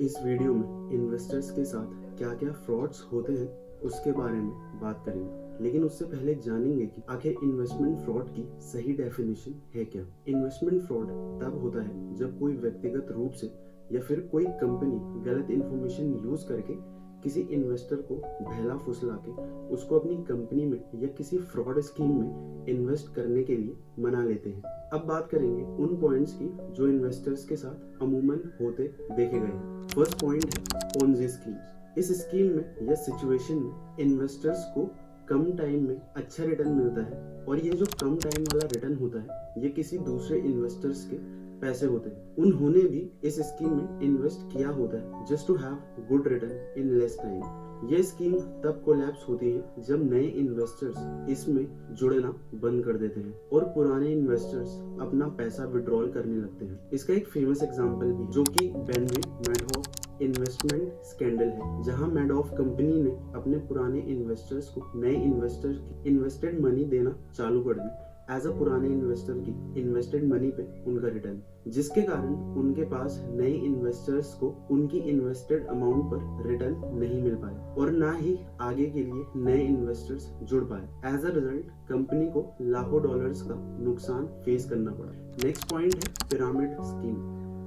इस वीडियो में इन्वेस्टर्स के साथ क्या क्या फ्रॉड्स होते हैं उसके बारे में बात करेंगे, लेकिन उससे पहले जानेंगे कि आखिर इन्वेस्टमेंट फ्रॉड की सही डेफिनेशन है क्या। इन्वेस्टमेंट फ्रॉड तब होता है जब कोई व्यक्तिगत रूप से या फिर कोई कंपनी गलत इन्फॉर्मेशन यूज करके किसी इन्वेस्टर को बहला फुसला के उसको अपनी कंपनी में या किसी फ्रॉड स्कीम में इन्वेस्ट करने के लिए मना लेते हैं। अब बात करेंगे उन पॉइंट्स की जो इन्वेस्टर्स के साथ अमूमन होते देखे गए हैं। फर्स्ट पॉइंट है पोंजी स्कीम्स। इस स्कीम में या सिचुएशन में इन्वेस्टर्स को कम टाइम में अच्छा रिटर्न मिलता है, और ये जो कम टाइम वाला रिटर्न होता है ये किसी दूसरे इन्वेस्टर्स के पैसे होते हैं। उन्होंने भी इस स्कीम में इन्वेस्ट किया होता है just to have good return in less time. ये स्कीम तब कोलैप्स होती है जब नए इन्वेस्टर्स इसमें जुड़ना बंद कर देते हैं और पुराने इन्वेस्टर्स अपना पैसा विड्रॉल करने लगते हैं। इसका एक फेमस एग्जांपल भी जो कि बेनवी मैडॉफ इन्वेस्टमेंट स्कैंडल है, जहां मैडॉफ कंपनी ने अपने पुराने इन्वेस्टर्स को नए इन्वेस्टर्स की इन्वेस्टेड मनी देना चालू कर दी एज अ पुराने इन्वेस्टर की इन्वेस्टेड मनी पे उनका रिटर्न, जिसके कारण उनके पास नए इन्वेस्टर्स को उनकी इन्वेस्टेड अमाउंट पर रिटर्न नहीं मिल पाया और ना ही आगे के लिए नए इन्वेस्टर्स जुड़ पाए। एज अ रिजल्ट कंपनी को लाखों डॉलर्स का नुकसान फेस करना पड़ा। नेक्स्ट पॉइंट है pyramid scheme.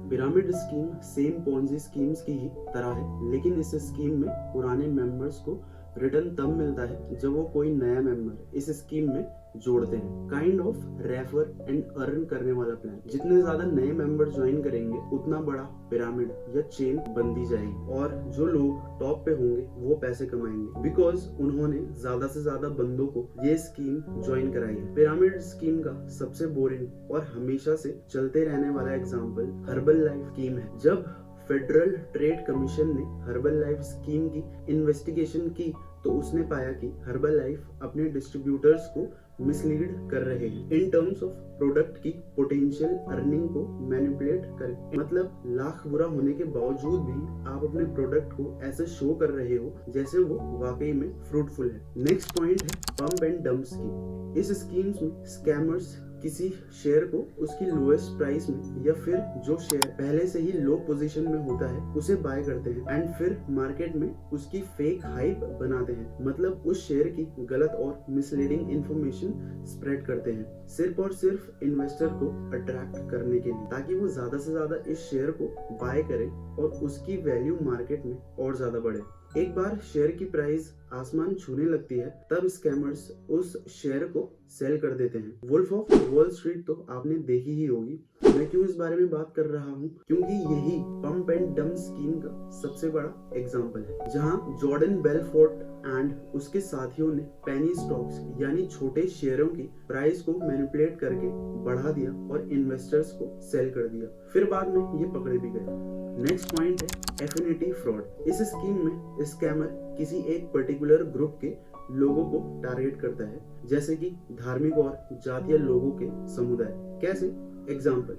Pyramid scheme same Ponzi schemes की ही तरह है, लेकिन इस स्कीम में पुराने मेंबर्स को रिटर्न तब मिलता है जब वो कोई नया मेंबर इस स्कीम में जोड़ते हैं। Kind of refer and earn करने वाला प्लान। जितने ज्यादा नए मेंबर ज्वाइन करेंगे उतना बड़ा पिरामिड या चेन बनती जाएगी और जो लोग टॉप पे होंगे वो पैसे कमाएंगे बिकॉज उन्होंने ज्यादा से ज्यादा बंदों को ये स्कीम ज्वाइन कराई है। पिरामिड स्कीम का सबसे बोरिंग और हमेशा से चलते रहने वाला एग्जाम्पल हर्बल लाइफ स्कीम है। जब फेडरल ट्रेड कमीशन ने हर्बल लाइफ स्कीम की इन्वेस्टिगेशन की तो उसने पाया कि हर्बल लाइफ अपने डिस्ट्रीब्यूटर्स को मिसलीड कर रहे हैं इन टर्म्स ऑफ प्रोडक्ट की पोटेंशियल अर्निंग को मैनिपुलेट कर। मतलब लाख बुरा होने के बावजूद भी आप अपने प्रोडक्ट को ऐसे शो कर रहे हो जैसे वो वाकई में फ्रूटफुल है। नेक्स्ट पॉइंट है पंप एंड डंप स्कीम। इस स्कीम्स में स्कैमर्स किसी शेयर को उसकी लोएस्ट प्राइस में या फिर जो शेयर पहले से ही लो पोजीशन में होता है उसे बाय करते हैं एंड फिर मार्केट में उसकी फेक हाइप बनाते हैं। मतलब उस शेयर की गलत और मिसलीडिंग इंफॉर्मेशन स्प्रेड करते हैं सिर्फ और सिर्फ इन्वेस्टर को अट्रैक्ट करने के लिए, ताकि वो ज्यादा से ज्यादा इस शेयर को बाय करे और उसकी वैल्यू मार्केट में और ज्यादा बढ़े। एक बार शेयर की प्राइस आसमान छूने लगती है तब स्कैमर्स उस शेयर को सेल कर देते हैं। वुल्फ ऑफ वॉल स्ट्रीट तो आपने देखी ही होगी। मैं क्यों इस बारे में बात कर रहा हूँ, क्योंकि यही पंप एंड डंप स्कीम का सबसे बड़ा एग्जांपल है, जहां जॉर्डन बेलफोर्ट एंड उसके साथियों ने पेनी स्टॉक्स यानी छोटे शेयरों की प्राइस को मैनिपुलेट करके बढ़ा दिया और इन्वेस्टर्स को सेल कर दिया। फिर बाद में ये पकड़े भी गए। नेक्स्ट पॉइंट है एफिनिटी फ्रॉड। इस स्कीम में स्कैमर किसी एक पर्टिकुलर ग्रुप के लोगों को टारगेट करता है, जैसे कि धार्मिक और जातीय लोगों के समुदाय। कैसे? एग्जाम्पल,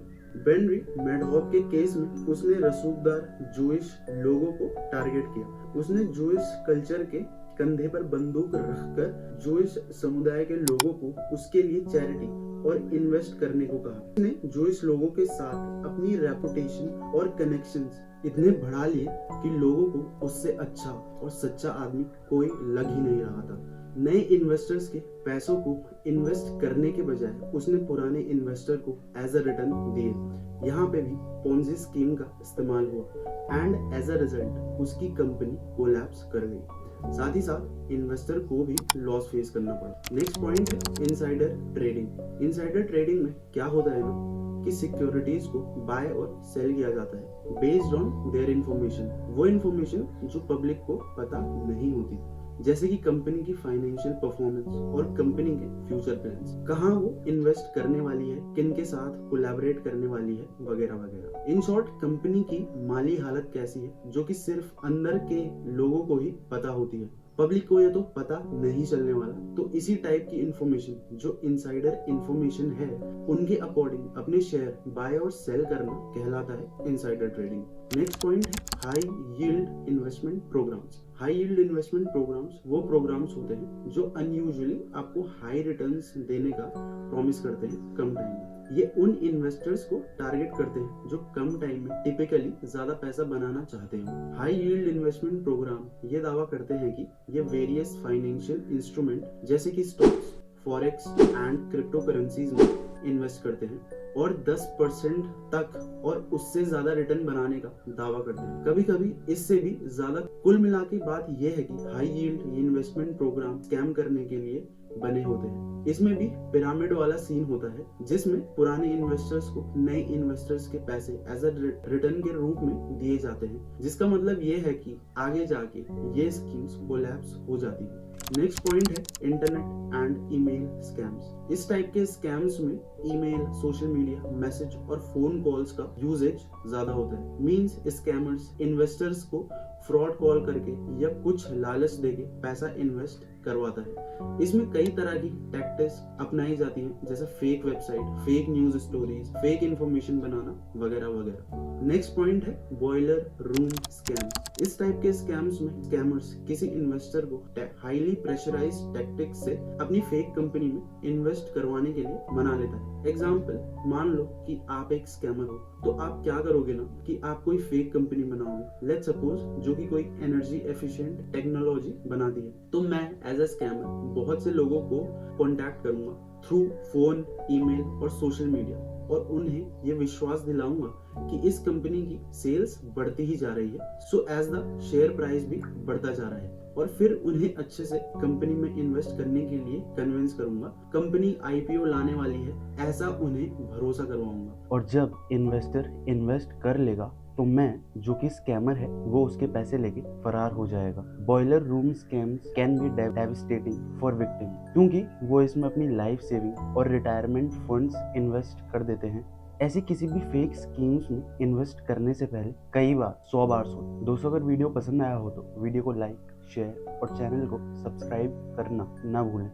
बेनरी मैडॉफ के केस में उसने रसूखदार जूइश लोगों को टारगेट किया। उसने जूइश कल्चर के कंधे पर बंदूक रखकर जूइश समुदाय के लोगों को उसके लिए चैरिटी और इन्वेस्ट करने को कहा। उसने जूइश लोगों के साथ अपनी रेपुटेशन और कनेक्शंस इतने बढ़ा लिए कि लोगों को उससे अच्छा और सच्चा आदमी कोई लग ही नहीं रहा था। नए इन्वेस्टर्स के पैसों को इन्वेस्ट करने के बजाय उसने पुराने इन्वेस्टर को एज अ रिटर्न दिए। यहाँ पे भी पोंजी स्कीम का इस्तेमाल हुआ एंड एज अ रिजल्ट उसकी कंपनी कोलैप्स कर गई। साथ ही साथ इन्वेस्टर को भी लॉस फेस करना पड़ा। नेक्स्ट पॉइंट है इनसाइडर ट्रेडिंग। इनसाइडर ट्रेडिंग में क्या होता है ना कि सिक्योरिटीज को बाय और सेल किया जाता है बेस्ड ऑन देयर इंफॉर्मेशन। वो इंफॉर्मेशन जो पब्लिक को पता नहीं होती, जैसे कि कंपनी की फाइनेंशियल परफॉर्मेंस और कंपनी के फ्यूचर प्लान्स, कहाँ वो इन्वेस्ट करने वाली है, किन के साथ कोलैबोरेट करने वाली है, वगैरह वगैरह। इन शॉर्ट कंपनी की माली हालत कैसी है जो कि सिर्फ अंदर के लोगों को ही पता होती है, पब्लिक को ये तो पता नहीं चलने वाला। तो इसी टाइप की इंफॉर्मेशन जो इनसाइडर इंफॉर्मेशन है उनके अकॉर्डिंग अपने शेयर बाय और सेल करना कहलाता है इनसाइडर ट्रेडिंग। नेक्स्ट पॉइंट है high yield investment programs. High yield investment programs वो प्रोग्राम्स होते हैं जो अनयूजुअली आपको हाई रिटर्न्स देने का प्रॉमिस करते हैं कम टाइम में। ये उन इन्वेस्टर्स को टारगेट करते हैं जो कम टाइम में टिपिकली ज्यादा पैसा बनाना चाहते हो। हाई यील्ड इन्वेस्टमेंट प्रोग्राम ये दावा करते हैं कि ये वेरियस फाइनेंशियल इंस्ट्रूमेंट जैसे कि stocks, forex and crypto currencies में इन्वेस्ट करते हैं और 10% तक और उससे ज्यादा रिटर्न बनाने का दावा करते हैं, कभी कभी इससे भी ज्यादा। कुल मिला के बात यह है कि high yield investment program scam करने के लिए बने होते हैं। इसमें भी पिरामिड वाला सीन होता है जिसमें पुराने इन्वेस्टर्स को नए इन्वेस्टर्स के पैसे एज अ रिटर्न के रूप में दिए जाते हैं, जिसका मतलब ये है कि आगे जाके ये स्कीम्स कोलैप्स हो जाती है। नेक्स्ट पॉइंट है इंटरनेट एंड ईमेल स्कैम्स। इस टाइप के स्कैम्स में ईमेल, सोशल मीडिया, मैसेज और फोन कॉल्स का यूजेज ज्यादा होता है। मींस स्कैमर्स इन्वेस्टर्स को फ्रॉड कॉल करके या कुछ लालच देके पैसा इन्वेस्ट करवाता है। इसमें कई तरह की टैक्टिक्स अपनाई जाती हैं जैसे fake website, fake news stories, fake information बनाना वगैरह वगैरह। नेक्स्ट पॉइंट है बॉयलर रूम स्कैम्स। इस टाइप के स्कैम्स में स्कैमर्स किसी इन्वेस्टर को हाईली प्रेशराइज टैक्टिक्स से अपनी फेक कंपनी में इन्वेस्ट करवाने के लिए मना लेता है। एग्जाम्पल, मान लो कि आप एक स्कैमर हो तो आप क्या करोगे ना कि आप कोई फेक कंपनी बनाओगे, लेट्स सपोज जो कि कोई एनर्जी एफिशिएंट टेक्नोलॉजी बनाती है। तो मैं एज अ स्कैमर बहुत से लोगों को कॉन्टैक्ट करूंगा थ्रू फोन, ईमेल और सोशल मीडिया और उन्हें ये विश्वास दिलाऊंगा कि इस कंपनी की सेल्स बढ़ती ही जा रही है, so as the share price भी बढ़ता जा रहा है और फिर उन्हें अच्छे से कंपनी में इन्वेस्ट करने के लिए कन्विंस करूंगा। कंपनी आईपीओ लाने वाली है ऐसा उन्हें भरोसा करवाऊंगा। और जब इन्वेस्टर इन्वेस्ट कर लेगा तो मैं जो कि स्कैमर है वो उसके पैसे लेके फरार हो जाएगा। Boiler room scams can be devastating for victim क्योंकि वो इसमें अपनी लाइफ सेविंग और रिटायरमेंट फंड्स इन्वेस्ट कर देते हैं। ऐसी किसी भी फेक स्कीम्स में इन्वेस्ट करने से पहले कई बार 100 बार सोचें। दोस्तों, अगर वीडियो पसंद आया हो तो वीडियो को लाइक, शेयर और चैनल को सब्सक्राइब करना ना भूलें।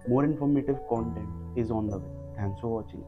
More informative content is on the way. Thanks for watching.